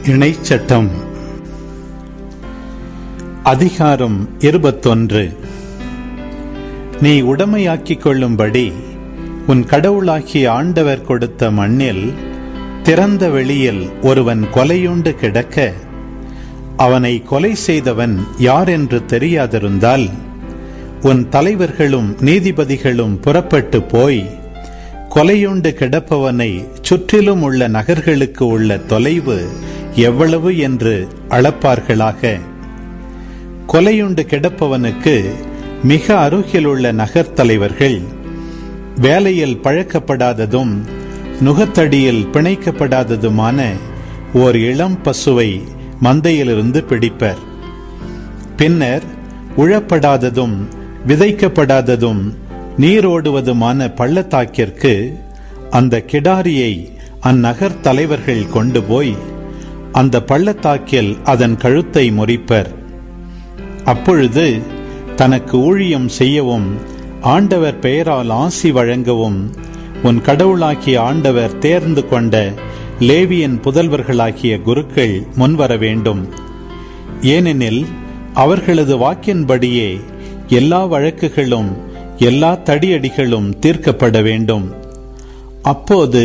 இணைச்சட்டம் அதிகாரம் 21. நீ உடைமையாக்கிக் கொள்ளும்படி உன் கடவுளாகிய ஆண்டவர் கொடுத்த மண்ணில் திறந்த வெளியில் ஒருவன் கொலையுண்டு கிடக்க அவனை கொலை செய்தவன் யார் என்று தெரியாதிருந்தால் உன் தலைவர்களும் நீதிபதிகளும் புறப்பட்டு போய் கொலையுண்டு கிடப்பவனை சுற்றிலும் உள்ள நகர்களுக்கு உள்ள தொலைவு எவ்வளவு என்று அளப்பார்களாக. கொலையுண்டு கிடப்பவனுக்கு மிக அருகிலுள்ள நகர் தலைவர்கள் வேலையில் பழக்கப்படாததும் நுகத்தடியில் பிணைக்கப்படாததுமான ஓர் இளம் பசுவை மந்தையிலிருந்து பிடிப்பர். பின்னர் உழப்படாததும் விதைக்கப்படாததும் நீரோடுவதுமான பள்ளத்தாக்கிற்கு அந்த கிடாரியை அந்நகர் தலைவர்கள் கொண்டு போய் அந்த பள்ளத்தாக்கில் அதன் கழுத்தை முறிப்பர். அப்பொழுது தனக்கு ஊழியம் செய்யவும் ஆண்டவர் பெயரால் ஆசி வழங்கவும் உன் கடவுளாகிய ஆண்டவர் தேர்ந்து கொண்ட லேவியின் புதல்வர்களாகிய குருக்கள் முன்வர வேண்டும். ஏனெனில் அவர்களது வாக்கின்படியே எல்லா வழக்குகளும் எல்லா தடியடிகளும் தீர்க்கப்பட வேண்டும். அப்போது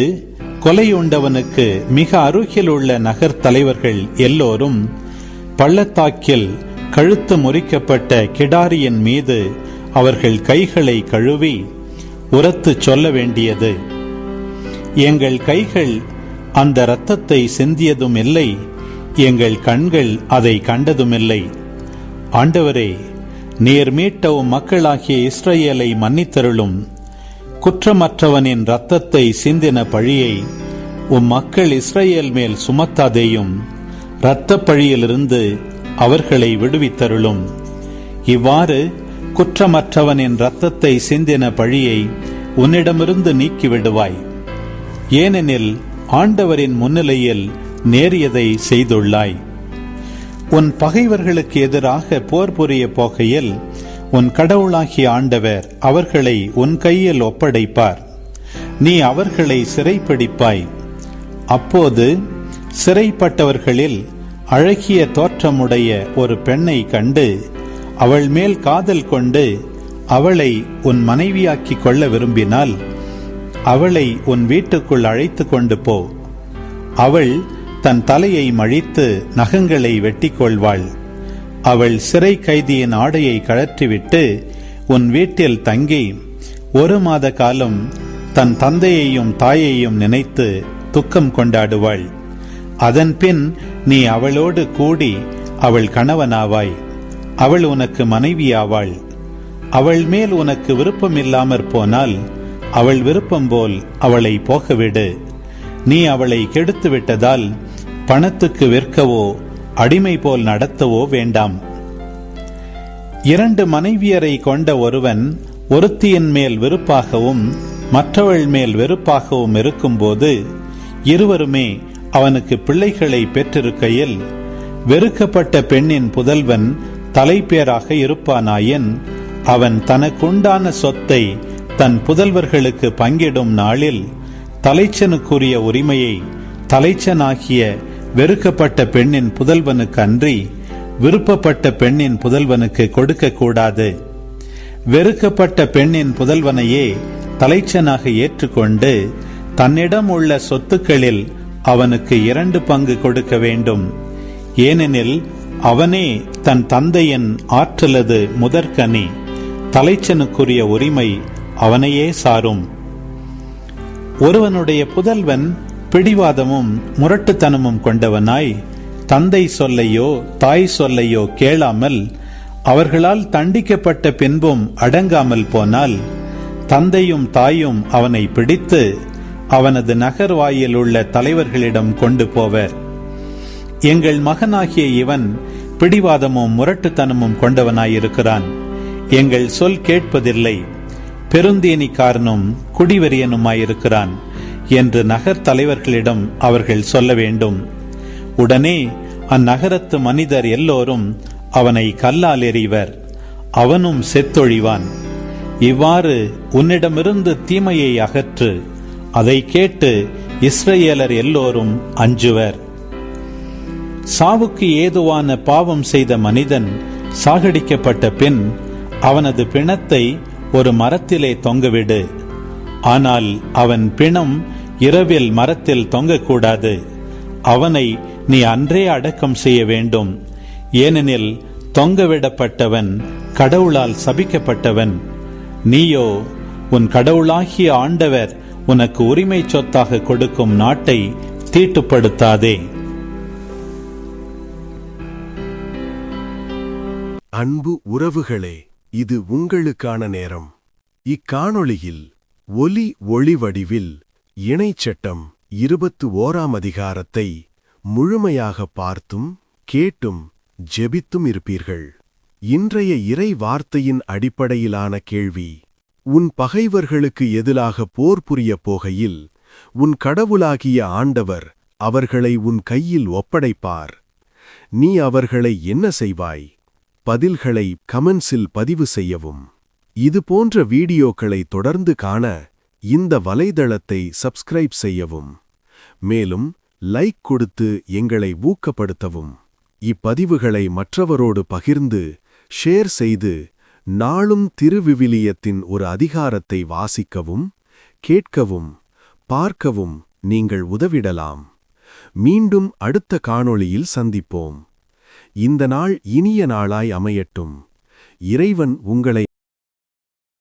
கொலையுண்டவனுக்கு மிக அருகில் உள்ள நகர் தலைவர்கள் எல்லோரும் பள்ளத்தாக்கில் கழுத்து முறிக்கப்பட்ட கிடாரியின் மீது அவர்கள் கைகளை கழுவி உரத்து சொல்ல வேண்டியது, எங்கள் கைகள் அந்த இரத்தத்தை சிந்தியதும் இல்லை, எங்கள் கண்கள் அதை கண்டதுமில்லை. ஆண்டவரே, நீர் மீட்ட மக்களாகிய இஸ்ரவேலை மன்னித்தருளும். குற்றமற்றவனின் இரத்தத்தை சிந்தின பழியை மக்கள் இஸ்ரவேல் மேல் சுமத்தாதேயும். இரத்த பழியிலிருந்து அவர்களை விடுவித்தருளும். இவ்வாறு குற்றமற்றவனின் இரத்தத்தை சிந்தின பழியை உன்னிடமிருந்து நீக்கிவிடுவாய். ஏனெனில் ஆண்டவரின் முன்னிலையில் நேரியதை செய்துள்ளாய். உன் பகைவர்களுக்கு எதிராக போர் புரிய போகையில் உன் கடவுளாகிய ஆண்டவர் அவர்களை உன் கையில் ஒப்படைப்பார். நீ அவர்களை சிறைப்பிடிப்பாய். அப்போது சிறைப்பட்டவர்களில் அழகிய தோற்றமுடைய ஒரு பெண்ணை கண்டு அவள் மேல் காதல் கொண்டு அவளை உன் மனைவியாக்கிக் கொள்ள விரும்பினால் அவளை உன் வீட்டுக்குள் அழைத்து கொண்டு போ. அவள் தன் தலையை மழித்து நகங்களை வெட்டிக் கொள்வாள். அவள் சிறை கைதியின் ஆடையை கழற்றிவிட்டு உன் வீட்டில் தங்கி 1 மாத காலம் தன் தந்தையையும் தாயையும் நினைத்து துக்கம் கொண்டாடுவாள். அதன் பின் நீ அவளோடு கூடி அவள் கணவனாவாய். அவள் உனக்கு மனைவியாவாள். அவள் மேல் உனக்கு விருப்பமில்லாமற் போனால் அவள் விருப்பம் போல் அவளை போகவிடு. நீ அவளை கெடுத்து விட்டதால் பணத்துக்கு விற்கவோ அடிமை போல் நடத்தவோ வேண்டாம். 2 மனைவியரை கொண்ட ஒருவன் ஒருத்தியின் மேல் வெறுப்பாகவும் மற்றவள் மேல் வெறுப்பாகவும் இருக்கும்போது இருவருமே அவனுக்கு பிள்ளைகளை பெற்றிருக்கையில் வெறுக்கப்பட்ட பெண்ணின் புதல்வன் தலைப்பேராக இருப்பானாயின் அவன் தனக்குண்டான சொத்தை தன் புதல்வர்களுக்கு பங்கிடும் நாளில் தலைச்சனுக்குரிய உரிமையை தலைச்சனாகிய வெறுக்கப்பட்ட பெண்ணின் புதல்வனுக்கு அன்றி விருப்பப்பட்ட பெண்ணின் புதல்வனுக்கு கொடுக்க கூடாது. வெறுக்கப்பட்ட பெண்ணின் புதல்வனையே தலைச்சனாக ஏற்றுக்கொண்டு தன்னிடம் உள்ள சொத்துக்களில் அவனுக்கு 2 பங்கு கொடுக்க வேண்டும். ஏனெனில் அவனே தன் தந்தையின் ஆற்றலது முதற்கனி. தலைச்சனுக்குரிய உரிமை அவனையே சாரும். ஒருவனுடைய புதல்வன் பிடிவாதமும் முரட்டுத்தனமும் கொண்டவனாய் தந்தை சொல்லையோ தாய் சொல்லையோ கேளாமல் அவர்களால் தண்டிக்கப்பட்ட பின்பும் அடங்காமல் போனால் தந்தையும் தாயும் அவனை பிடித்து அவனது நகர் வாயில் உள்ள தலைவர்களிடம் கொண்டு போவர். எங்கள் மகனாகிய இவன் பிடிவாதமும் முரட்டுத்தனமும் கொண்டவனாயிருக்கிறான், எங்கள் சொல் கேட்பதில்லை, பெருந்தேனிக்காரனும் குடிவெறியனுமாயிருக்கிறான் என்று நகர் தலைவர்களிடம் அவர்கள் சொல்ல வேண்டும். உடனே அந்நகரத்து மனிதர் எல்லோரும் அவனை கல்லால் எறிவர், அவனும் செத்தொழிவான். இவ்வாறு உன்னிடமிருந்து தீமையை அகற்று. அதை கேட்டு இஸ்ரவேலர் எல்லோரும் அஞ்சுவர். சாவுக்கு ஏதுவான பாவம் செய்த மனிதன் சாகடிக்கப்பட்ட பின் அவனது பிணத்தை ஒரு மரத்திலே தொங்கவிடு. ஆனால் அவன் பிணம் இரவில் மரத்தில் தொங்கக்கூடாது. அவனை நீ அன்றே அடக்கம் செய்ய வேண்டும். ஏனெனில் தொங்கவிடப்பட்டவன் கடவுளால் சபிக்கப்பட்டவன். நீயோ உன் கடவுளாகிய ஆண்டவர் உனக்கு உரிமை சொத்தாக கொடுக்கும் நாட்டை தீட்டுப்படுத்தாதே. அன்பு உறவுகளே, இது உங்களுக்கான நேரம். இக்காணொளியில் ஒலி ஒளி வடிவில் இணைச்சட்டம் 21ஆம் அதிகாரத்தை முழுமையாக பார்த்தும் கேட்டும் ஜெபித்தும் இருப்பீர்கள். இன்றைய இறை வார்த்தையின் அடிப்படையிலான கேள்வி: உன் பகைவர்களுக்கு எதிராக போர் புரியப் போகையில் உன் கடவுளாகிய ஆண்டவர் அவர்களை உன் கையில் ஒப்படைப்பார். நீ அவர்களை என்ன செய்வாய்? பதில்களை கமெண்ட்ஸில் பதிவு செய்யவும். இது போன்ற வீடியோக்களை தொடர்ந்து காண இந்த வலைதளத்தை சப்ஸ்கிரைப் செய்யவும். மேலும் லைக் கொடுத்து எங்களை ஊக்கப்படுத்தவும். இப்பதிவுகளை மற்றவரோடு பகிர்ந்து ஷேர் செய்து நாளும் திருவிவிலியத்தின் ஒரு அதிகாரத்தை வாசிக்கவும், கேட்கவும், பார்க்கவும் நீங்கள் உதவிடலாம். மீண்டும் அடுத்த காணொளியில் சந்திப்போம். இந்த நாள் இனிய நாளாய் அமையட்டும். இறைவன் உங்களை